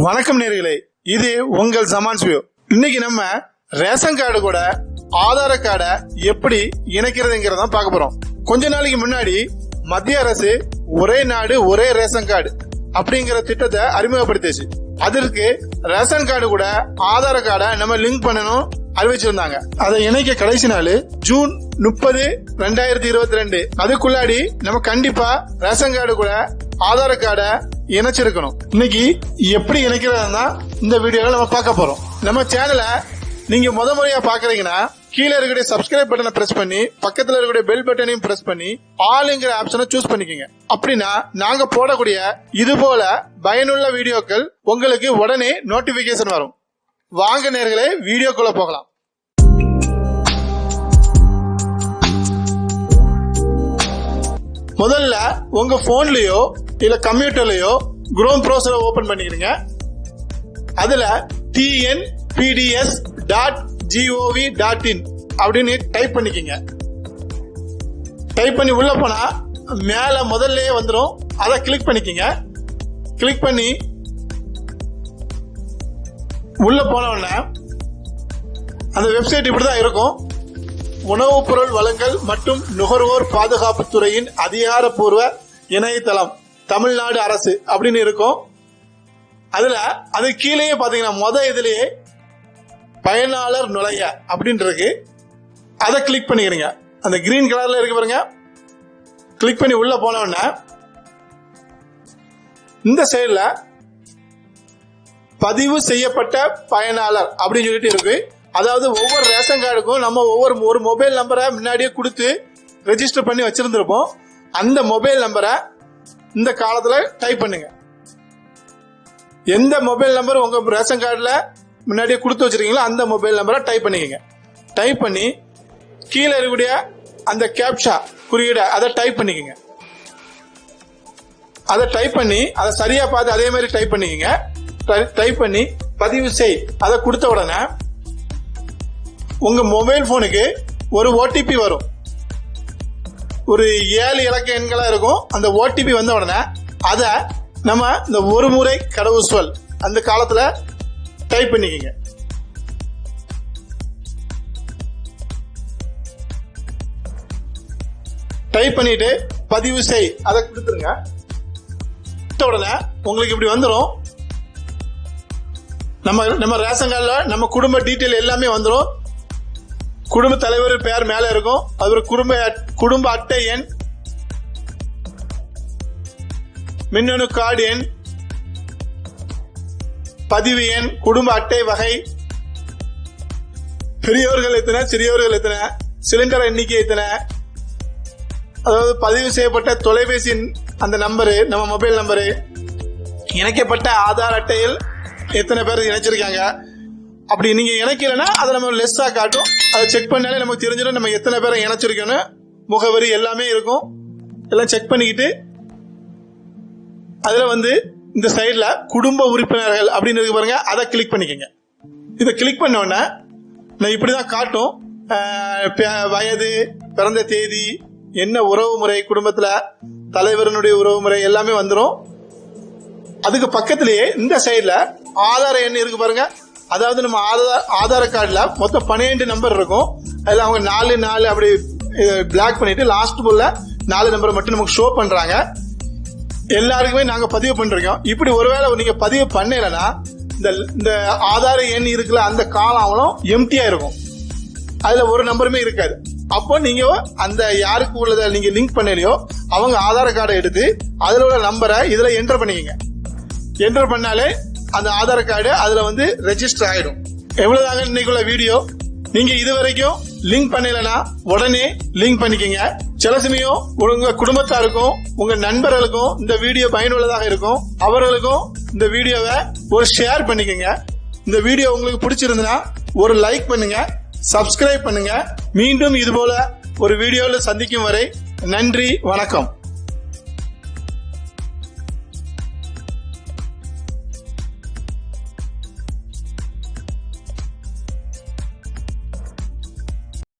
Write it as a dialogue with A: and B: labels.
A: வணக்கம் நேயர்களே, இது உங்கள் சமான்ஸ் வியூ. இன்னைக்கு நம்ம ரேஷன் கார்டு கூட ஆதார கார்டை எப்படி இணைக்கிறதுங்கிறத பார்க்க போறோம். கொஞ்ச நாளைக்கு முன்னாடி மத்திய அரசு ஒரே நாடு ஒரே ரேஷன் கார்டு அப்படிங்கிற திட்டத்தை அறிமுகப்படுத்திச்சு. அதற்கு ரேஷன் கார்டு கூட ஆதார கார்டை நம்ம லிங்க் பண்ணணும் அறிவிச்சிருந்தாங்க. அதை இணைக்க கடைசி நாள் ஜூன் 30, 2022. அதுக்குள்ளாடி நம்ம கண்டிப்பா ரேஷன் கார்டு கூட ஆதார கார்டை இணைச்சிருக்கணும். இன்னைக்கு எப்படி இணைக்கிறதா இந்த வீடியோல நம்ம பார்க்க போறோம். நம்ம சேனலை நீங்க முறையா பாக்குறீங்கன்னா கீழே இருக்கக்கூடிய சப்ஸ்கிரைப் பட்டனை பிரஸ் பண்ணி பக்கத்துல இருக்கக்கூடிய பெல் பட்டனையும் பிரஸ் பண்ணி ஆல்ங்கிற ஆப்ஷனை சூஸ் பண்ணிக்கோங்க. அப்படின்னா நாங்க போடக்கூடிய இது போல பயனுள்ள வீடியோக்கள் உங்களுக்கு உடனே நோட்டிபிகேஷன் வரும். வாங்க நேயர்களே, வீடியோக்குள்ள போகலாம். முதல்ல உங்க போன்லயோ இல்ல கம்ப்யூட்டர்லயோ குரோம் ப்ரௌசரை ஓபன் பண்ணிக்கிறீங்க. அதுல tnpds.gov.in அப்படின்னு டைப் பண்ணிக்கங்க. டைப் பண்ணி உள்ள போனா மேல முதல்லயே வந்துடும். அதை கிளிக் பண்ணிக்கங்க. கிளிக் பண்ணி உள்ள போன உடனே அந்த வெப்சைட் இப்படிதான் இருக்கும். உணவுப் பொருள் வழங்கல் மற்றும் நுகர்வோர் பாதுகாப்பு துறையின் அதிகாரப்பூர்வ இணையதளம் தமிழ்நாடு அரசு அப்படின்னு இருக்கும். அதுல அது கீழே பாத்தீங்கன்னா இதுலயே பயனாளர் நுழைய அப்படின்னு இருக்கு. அதை கிளிக் பண்ணிக்கிறீங்க. அந்த கிரீன் கலர்ல இருக்கு பாருங்க. கிளிக் பண்ணி உள்ள போன உடனே இந்த சைடுல பதிவு செய்யப்பட்ட பயனாளர் அப்படின்னு சொல்லிட்டு இருக்கு. அதாவது ஒவ்வொரு ரேஷன் கார்டுக்கும் நம்ம ஒரு மொபைல் நம்பரை முன்னாடியே கொடுத்து ரெஜிஸ்டர் பண்ணி வச்சிருந்திருப்போம். அந்த மொபைல் நம்பரை இந்த காலத்துல டைப் பண்ணுங்க. எந்த மொபைல் நம்பர் உங்க ரேஷன் கார்டுல முன்னாடியே கொடுத்து வச்சிருக்கீங்களோ அந்த மொபைல் நம்பரை டைப் பண்ணிக்கங்க. டைப் பண்ணி கீழே இருக்கக்கூடிய அந்த கேப்சா குறியீடை அதை டைப் பண்ணிக்கங்க. அதை டைப் பண்ணி அதை சரியா பார்த்து அதே மாதிரி டைப் பண்ணிக்கங்க. டைப் பண்ணி பதிவு செய் அதை கொடுத்த உடனே உங்க மொபைல் போனுக்கு ஒரு ஓடிபி வரும். ஒரு 7 இலக்க எண்களா இருக்கும். அந்த ஓடிபி வந்த உடனே அதை நம்ம இந்த ஒரு முறை கடவுள் சொல் அந்த காலத்துல டைப் பண்ணிக்கங்க. டைப் பண்ணிட்டு பதிவு செய் அதை கொடுத்துருங்க. உடனே உங்களுக்கு இப்படி வந்துடும். நம்ம ரேஷன் கார்டுல நம்ம குடும்ப டீட்டெயில் எல்லாமே வந்துடும். குடும்ப தலைவர் பெயர் மேல இருக்கும். அது குடும்ப அட்டை எண், மின்னணு கார்டு எண், பதிவு எண், குடும்ப அட்டை வகை, பெரியவர்கள் எத்தனை, சிறியவர்கள் எத்தனை, சிலிண்டர் எண்ணிக்கை எத்தனை, அதாவது பதிவு செய்யப்பட்ட தொலைபேசி அந்த நம்பரு, நம்ம மொபைல் நம்பரு, இணைக்கப்பட்ட ஆதார் அட்டையில் எத்தனை பேர் இணைச்சிருக்காங்க. அப்படி நீங்க இணைக்கலன்னா அதை நம்ம லெஸ்ஸா காட்டும். அதை செக் பண்ணாலே நமக்கு தெரிஞ்சிடும் நம்ம எத்தனை பேரை இணைச்சிருக்கோன்னு. முகவரி எல்லாமே இருக்கும். எல்லாம் செக் பண்ணிக்கிட்டு அதுல இந்த சைட்ல குடும்ப உறுப்பினர்கள் அப்படின்னு இருக்கு பாருங்க. அதை கிளிக் பண்ணிக்கங்க. இதை கிளிக் பண்ண உடனே நான் இப்படிதான் காட்டும். வயது, பிறந்த தேதி, என்ன உறவு முறை, குடும்பத்துல தலைவரனுடைய உறவு முறை எல்லாமே வந்துடும். அதுக்கு பக்கத்திலேயே இந்த சைட்ல ஆதார எண் இருக்கு பாருங்க. அதாவது நம்ம ஆதார கார்டுல மொத்தம் 12 நம்பர் இருக்கும். அதுல அவங்க 4 அப்படி பிளாக் பண்ணிட்டு லாஸ்ட் உள்ள 4 நம்பர் மட்டும் நமக்கு ஷோ பண்றாங்க. எல்லாருக்குமே நாங்க பதிவு பண்றோம். இப்படி ஒருவேளை நீங்க பதிவு பண்ணலன்னா இந்த ஆதார எண் இருக்குல்ல அந்த காலம் எம்டியா இருக்கும். அதுல ஒரு நம்பருமே இருக்காது. அப்போ நீங்க அந்த யாருக்கு உள்ளதை நீங்க லிங்க் பண்ணலையோ அவங்க ஆதார கார்டை எடுத்து அதுல உள்ள நம்பரை இதுல என்டர் பண்ணிக்கங்க. என்டர் பண்ணாலே அந்த ஆதார் கார்டு அதுல ரெஜிஸ்டர் ஆயிடும். எவ்வளவுதாங்க இன்னைக்குள்ள வீடியோ. நீங்க இது வரைக்கும் லிங்க் பண்ணலனா உடனே லிங்க் பண்ணிக்கங்க. சில சமயம் உங்க குடும்பத்தாருக்கும் உங்க நண்பர்களுக்கும் இந்த வீடியோ பயனுள்ளதாக இருக்கும். அவர்களுக்கும் இந்த வீடியோவை ஒரு ஷேர் பண்ணிக்கங்க. இந்த வீடியோ உங்களுக்கு பிடிச்சிருந்தா ஒரு லைக் பண்ணுங்க, சப்ஸ்கிரைப் பண்ணுங்க. மீண்டும் இது போல ஒரு வீடியோல சந்திக்கும் வரை நன்றி, வணக்கம்.